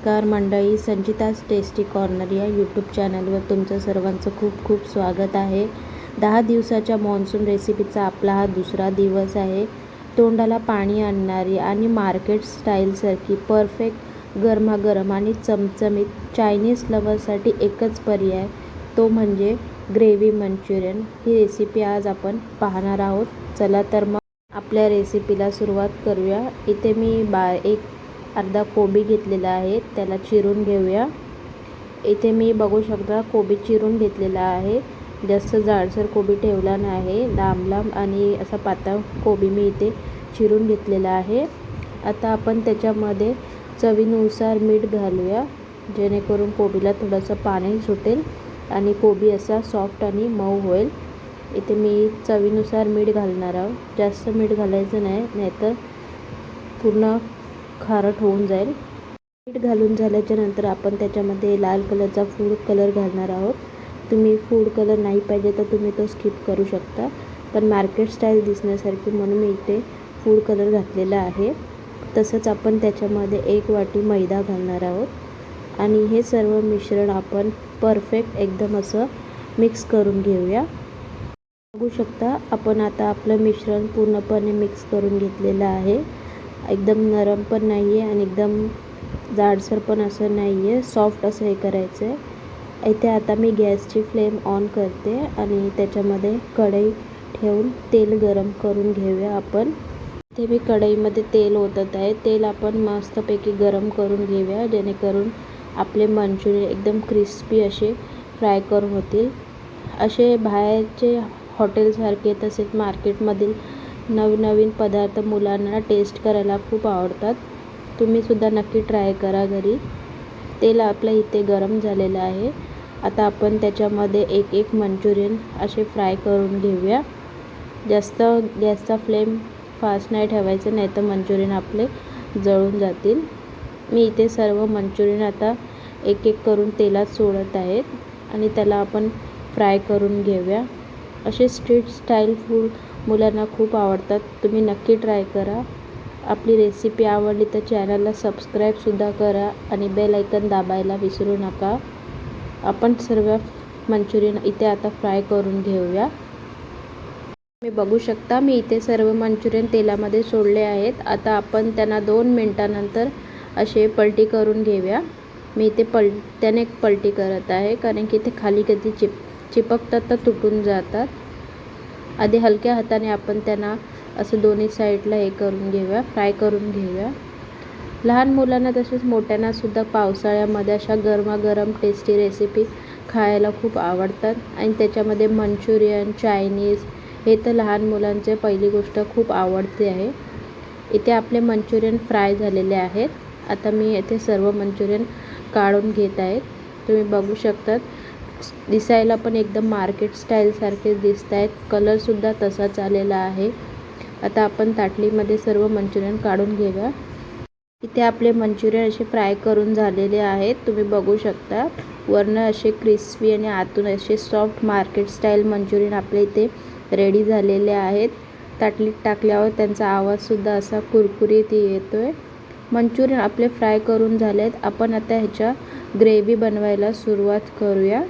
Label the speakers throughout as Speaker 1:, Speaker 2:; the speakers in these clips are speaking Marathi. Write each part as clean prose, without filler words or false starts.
Speaker 1: नमस्कार मंडळी, संचिताज टेस्टी कॉर्नर या यूट्यूब चॅनलवर तुमचं सर्वांचं खूप खूप स्वागत आहे। 10 दिवसाच्या मॉन्सून रेसिपीचा आपला हा दुसरा दिवस आहे। तोंडाला पाणी आणणारी आणि मार्केट स्टाईलसारखी परफेक्ट गरमागरम आणि चमचमीत चायनीज लव्हरसाठी एकच पर्याय, तो म्हणजे ग्रेव्ही मंचुरियन। ही रेसिपी आज आपण पाहणार आहोत। चला तर मग आपल्या रेसिपीला सुरुवात करूया। इथे मी अर्धा कोबी घेतलेला आहे, त्याला चिरून घेऊया। इथे मी बघू शकता कोबी चिरून घेतलेला आहे। जास्त जाडसर कोबी ठेवला नाही, लांब लांब आणि असा पातळ कोबी मी इथे चिरून घेतलेला आहे। आता आपण त्याच्यामध्ये चवीनुसार मीठ घालूया, जेणेकरून कोबीला थोडंसं पाणी सुटेल आणि कोबी असा सॉफ्ट आणि मऊ होईल। इथे मी चवीनुसार मीठ घालणार आहोत। जास्त मीठ घालायचं नाही, नाहीतर पूर्ण खारट होऊन जाईल। मीठ घालून झाल्याच्या नंतर आपण त्याच्यामध्ये लाल कलरचा फूड कलर घालणार आहोत। तुम्ही फूड कलर नाही पाहिजे तर तुम्ही तो स्किप करू शकता, पण मार्केट स्टाईल दिसण्यासारखी म्हणून मी इथे फूड कलर घातलेला आहे। तसंच आपण त्याच्यामध्ये 1 वाटी मैदा घालणार आहोत आणि हे सर्व मिश्रण आपण परफेक्ट एकदम असं मिक्स करून घेऊया। बघू शकता आपण आता आपलं मिश्रण पूर्णपणे मिक्स करून घेतलेलं आहे। एकदम नरम पण नाही आहे आणि एकदम जाडसर पण असं नाही आहे, सॉफ्ट असं हे करायचं आहे। इथे आता मी गॅसची फ्लेम ऑन करते आणि त्याच्यामध्ये कढई ठेवून तेल गरम करून घेऊया आपण। इथे मी कढईमध्ये तेल ओतत आहे। तेल आपण मस्तपैकी गरम करून घेऊया, जेणेकरून आपले मंचुरियन एकदम क्रिस्पी असे फ्राय करून होतील। असे बाहेरचे हॉटेलसारखे तसेच मार्केटमधील नवनवीन पदार्थ मुलांना टेस्ट करायला खूप आवडतात। तुम्हीसुद्धा नक्की ट्राय करा घरी। तेल आपलं इथे गरम झालेलं आहे। आता आपण त्याच्यामध्ये एक मंचुरियन असे फ्राय करून घेऊया। जास्त गॅसचा फ्लेम फास्ट नाही ठेवायचं, नाही तर मंचुरियन आपले जळून जातील। मी इथे सर्व मंचुरियन आता एक करून तेलात सोडत आहेत आणि त्याला आपण फ्राय करून घेऊया। असे स्ट्रीट स्टाईल फूड मुलांना खूप आवडतात, तुम्ही नक्की ट्राय करा। आपली रेसिपी आवडली तर चॅनलला सबस्क्राईबसुद्धा करा आणि बेल आयकन दाबायला विसरू नका। आपण सर्व मंचुरियन इथे आता फ्राय करून घेऊया। तुम्ही बघू शकता मी इथे सर्व मंचुरियन तेलामध्ये सोडले आहेत। आता आपण त्यांना 2 मिनिटानंतर असे पलटी करून घेऊया। मी इथे त्याने पलटी करत आहे, कारण की ते खाली कधी चिपकतात तर तुटून जातात। आधी हलक्या हाताने आपण त्यांना असं दोन्ही साईडला हे करून घेऊया, फ्राय करून घेऊया। लहान मुलांना तसेच मोठ्यांनासुद्धा पावसाळ्यामध्ये अशा गरमागरम टेस्टी रेसिपी खायला खूप आवडतात आणि त्याच्यामध्ये मंचुरियन, चायनीज हे तर लहान मुलांचे पहिली गोष्ट खूप आवडते आहे। इथे आपले मंचुरियन फ्राय झालेले आहेत। आता मी इथे सर्व मंचुरियन काढून घेत आहेत। तुम्ही बघू शकता दिसायला पण एकदम मार्केट स्टाईलसारखे दिसत आहेत, कलरसुद्धा तसाच आलेला आहे। आता आपण ताटलीमध्ये सर्व मंचुरियन काढून घेऊया। इथे आपले मंचुरियन असे फ्राय करून झालेले आहेत। तुम्ही बघू शकता वरनं असे क्रिस्पी आणि आतून असे सॉफ्ट मार्केट स्टाईल मंचुरियन आपले इथे रेडी झालेले आहेत। ताटलीत टाकल्यावर त्यांचा आवाजसुद्धा असा कुरकुरीत येतोय। मंचुरियन आपले फ्राय करून झाले आहेत। आपण आता ह्याच्या ग्रेव्ही बनवायला सुरुवात करूया।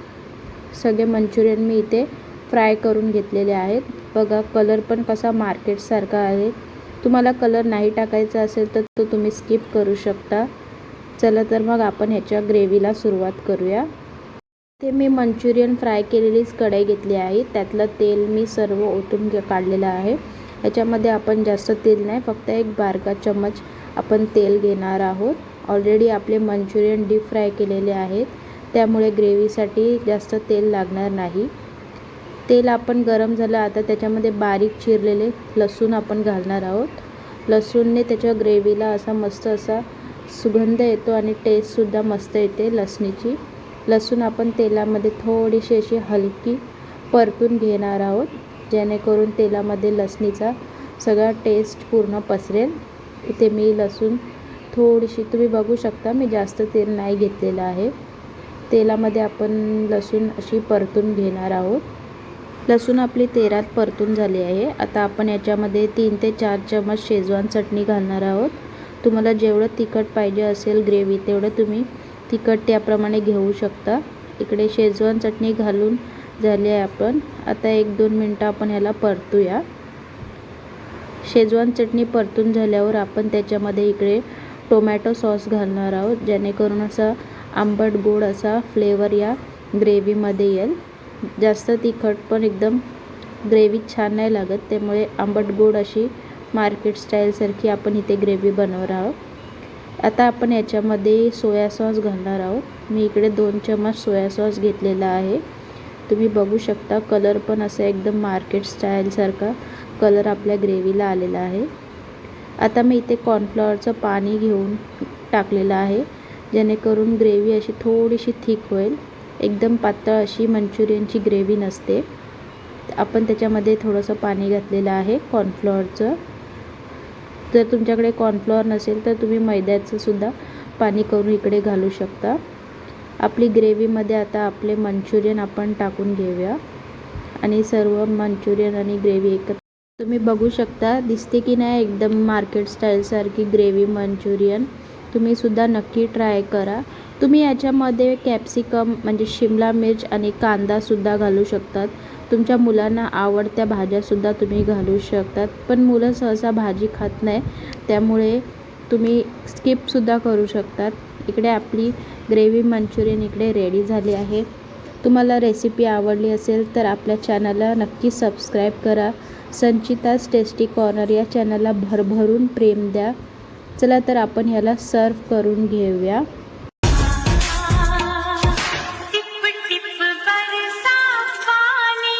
Speaker 1: सगळे मंचुरियन मी इथे फ्राय करून घेतलेले आहेत। बघा कलर पण कसा मार्केटसारखा आहे। तुम्हाला कलर नाही टाकायचा असेल तर तो तुम्ही स्किप करू शकता। चला तर मग आपण ह्याच्या ग्रेव्हीला सुरुवात करूया। ते मी मंचुरियन फ्राय केलेलीच कढई घेतली आहे, त्यातलं तेल मी सर्व ओतून काढलेलं आहे। ह्याच्यामध्ये आपण जास्त तेल नाही, फक्त 1 बारका चम्मच आपण तेल घेणार आहोत। ऑलरेडी आपले मंचुरियन डीप फ्राय केलेले आहेत, त्यामुळे ग्रेव्हीसाठी जास्त तेल लागणार नाही। तेल आपण गरम झालं, आता त्याच्यामध्ये बारीक चिरलेले लसूण आपण घालणार आहोत। लसूणने त्याच्या ग्रेव्हीला असा मस्त असा सुगंध येतो आणि टेस्टसुद्धा मस्त येते लसणीची। लसूण आपण तेलामध्ये थोडीशी अशी हलकी परतून घेणार आहोत, जेणेकरून तेलामध्ये लसणीचा सगळा टेस्ट पूर्ण पसरेल। इथे मी लसूण थोडीशी तुम्ही बघू शकता, मी जास्त तेल नाही घेतलेलं आहे। तेलामध्ये आपण लसूण अशी परतून घेणार आहोत। लसूण आपली तेलात परतून झाली आहे। आता आपण याच्यामध्ये 3 ते 4 चम्मच शेजवान चटणी घालणार आहोत। तुम्हाला जेवढं तिखट पाहिजे असेल ग्रेव्ही तेवढं तुम्ही तिखट त्याप्रमाणे घेऊ शकता. इकडे शेजवान चटणी घालून झाली आहे. आपण आता 1-2 मिनटं आपण ह्याला परतूया. शेजवान चटणी परतून झाल्यावर आपण त्याच्यामध्ये इकडे टोमॅटो सॉस घालणार आहोत, जेणेकरून असा आंबट गोड असा फ्लेवर या ग्रेव्हीमध्ये येईल. जास्त तिखट पण एकदम ग्रेव्ही छान नाही लागत, त्यामुळे आंबट गोड अशी मार्केट स्टाईलसारखी आपण इथे ग्रेव्ही बनवणार आहोत. आता आपण याच्यामध्ये सोया सॉस घालणार आहोत. मी इकडे 2 चम्मच सोया सॉस घेतलेला आहे. तुम्ही बघू शकता कलर पण असा एकदम मार्केट स्टाईलसारखा कलर आपल्या ग्रेव्हीला आलेला आहे. आता मी इथे कॉर्नफ्लॉवरचं पाणी घेऊन टाकलेलं आहे, जेणेकरून ग्रेव्ही अशी थोडीशी थिक होईल. एकदम पातळ अशी मंचुरियनची ग्रेव्ही नसते. आपण त्याच्यामध्ये थोडंसं पाणी घातलेलं आहे कॉर्नफ्लॉवरचं. जर तुमच्याकडे कॉर्नफ्लॉवर नसेल तर तुम्ही मैद्याचं सुद्धा पाणी करून इकडे घालू शकता. आपली ग्रेव्हीमध्ये आता आपले मंचुरियन आपण टाकून घेऊया आणि सर्व मंचुरियन आणि ग्रेव्ही एकत्र तुम्ही बघू शकता दिसते की नाही एकदम मार्केट स्टाईलसारखी ग्रेव्ही मंचुरियन. तुम्ही सुद्धा नक्की ट्राय करा. तुम्ही याच्यामध्ये कॅप्सिकम म्हणजे शिमला मिर्च आणि कांदासुद्धा घालू शकतात. तुमच्या मुलांना आवडत्या भाज्यासुद्धा तुम्ही घालू शकतात, पण मुलं सहसा भाजी खात नाही, त्यामुळे तुम्ही स्किपसुद्धा करू शकतात. इकडे आपली ग्रेव्ही मंचुरियन इकडे रेडी झाली आहे. तुम्हाला रेसिपी आवडली असेल तर आपल्या चॅनलला नक्की सबस्क्राईब करा. संचिताज टेस्टी कॉर्नर या चॅनलला भरभरून प्रेम द्या. चला तर आपण ह्याला सर्व करून घेऊया.
Speaker 2: टिप टिप बरसा पानी